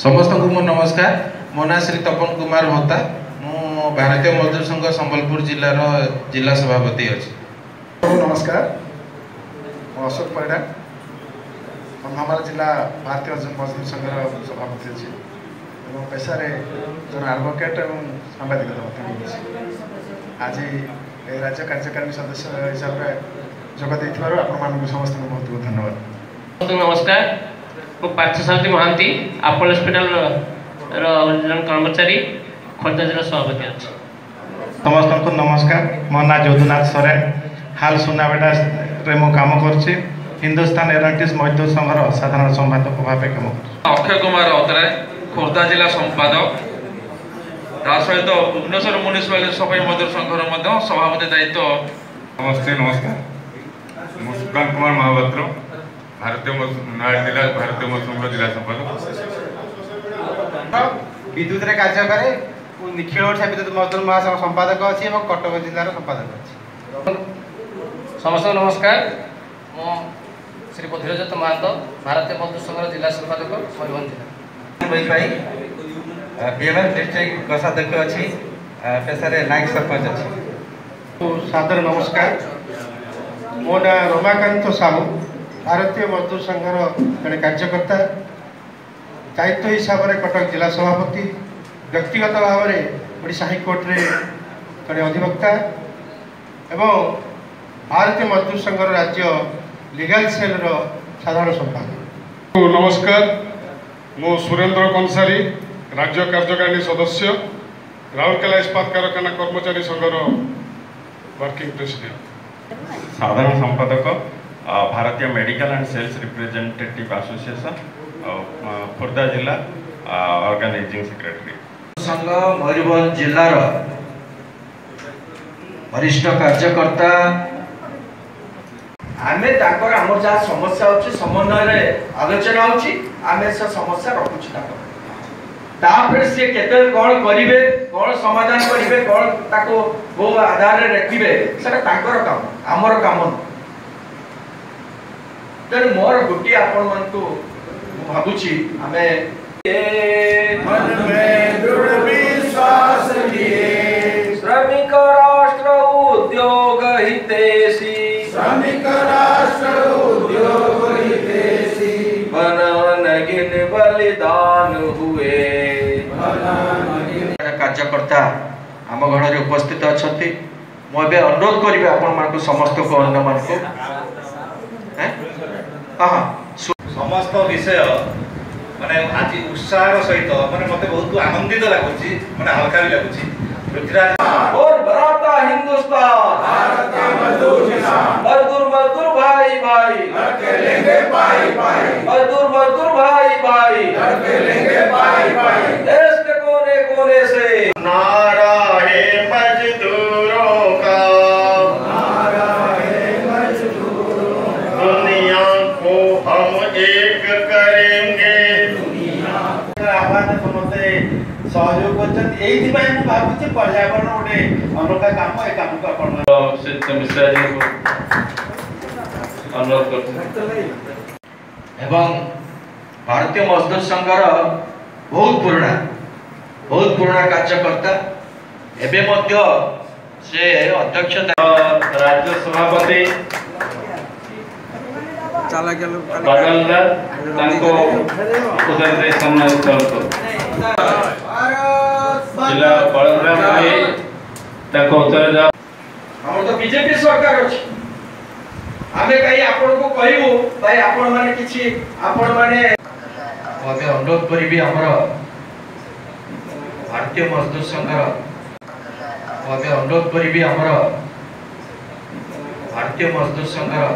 समस्त को मो नमस्कार। मो ना श्री तपन कुमार होता। मु भारतीय मजदूर संघ संबलपुर जिलार जिला सभापति अच्छी। नमस्कार, अशोक परिडा कंधमाल जिला भारतीय मजदूर संघ सभापति अच्छी पेशा जो एडवोकेट और सांबादिकता आज राज्य कार्यकारी सदस्य हिसाब से जोग आपण समस्त बहुत बहुत धन्यवाद। नमस्कार, मु पार्थसारथी महांती आपोलो हॉस्पिटल जन कर्मचारी खोर्धा जिला सभापति अच्छे। समस्त को नमस्कार, मो ना जदुनाथ सोरेन हाल सुनाबेटा मु काम कर हिंदुस्तान एरोनॉटिक्स मजदूर संघर साधारण संपादक भाव काम कर। अक्षय कुमार राउतराय खोर्धा जिला संपादक सहित भुवनेश्वर म्यूनिसिपालिटी सफाई मजदूर संघर सभापति दायित्व। नमस्ते नमस्कार, सुकांत कुमार महापात्र भारतीय जिला भारतीय मजदूर जिला संपादक। विद्युत कार्य करे निखिल ओडिशा विद्युत मजदूर महासंघ संपादक अच्छी कटक जिलार संपादक अच्छी। समस्त नमस्कार, मो श्री बधिरजत महांत भारतीय मजदूर संघ जिला संपादक मयूरभंज जिला। बीएमएफ डिस्ट्रिक्ट कोषाध्यक्ष अच्छी पेशा नायक सरपंच अच्छी। सादर नमस्कार, मो ना रमाकांत साहू भारतीय मजदूर संघर जड़े कार्यकर्ता दायित्व हिसाब से कटक जिला सभापति व्यक्तिगत भाव में ओडिशा हाईकोर्ट रे जड़े अधिवक्ता एवं भारतीय मजदूर संघर राज्य लीगल सेल साधारण संपादक। नमस्कार, मो सुरेंद्र कंसारी राज्य कार्यकारिणी सदस्य राउरकेला इस्पात कारखाना कर्मचारी संघर वर्किंग प्रेसिडेंट। साधारण संपादक Bharatiya medical and sales representative association Khordha जिला ऑर्गेनाइजिंग सेक्रेटरी। संघ मयूरभंज जिलार वरिष्ठ कार्यकर्ता आमे ताकर हमर जा समस्या अछि समन्वय रे आलोचना अछि आमे से समस्या रखुछि तापर से केते कोन करिवे कोन समाधान करिवे कोन ताको गो आधार रे रखिबे सेटा ताकर काम हमर काम तेणु मोर गोटी आपण मन को भाबुछि आमे मन में दृढ़ विश्वास लिए श्रमिक राष्ट्र उद्योग हितैषी श्रमिक राष्ट्र उद्योग हितैषी बनगिन बलिदान हुए। कार्यकर्ता आम घर में उपस्थित अच्छा मुझे अनुरोध करी आपण समस्त को अन्य मान को समस्त विषय माने आज उत्साह सहित माने मते बहुत आनंदित लगुची माने हल्का भी लगुची। पृथ्वीराज और बराता हिंदुस्तान भारतीय मजदूर किसान मजदूर मजदूर भाई भाई लड़के लेंगे पाई पाई मजदूर मजदूर भाई भाई लड़के लेंगे पाई पाई। देश के कोने कोने से नारा है मजदूरों का, नारा है मजदूरों का, दुनिया को हम एक करेंगे। आह्वान समस्ते सहयोग करछन एही भाई मु भाबुछि पर्यावरण ओटे अनोखा काम ए काम को आपण से मिश्रा जी को अनुरोध करते एवं भारतीय मजदूर संघर बहुत पुराना कार्यकर्ता एबे मध्य से अध्यक्ष राज्य सभापति बादलदार तांको उदय सम्मान करतो जिला बलराम भाई ताको उत्तर जा। हमर तो बीजेपी सरकार अछि आमे कहीं आपण को कहबो भाई आपण माने किछि आपण माने अबे अनुरोध करिबी हमर भारतीय मजदूर संघर अबे अनुरोध करिबी हमर भारतीय मजदूर संघर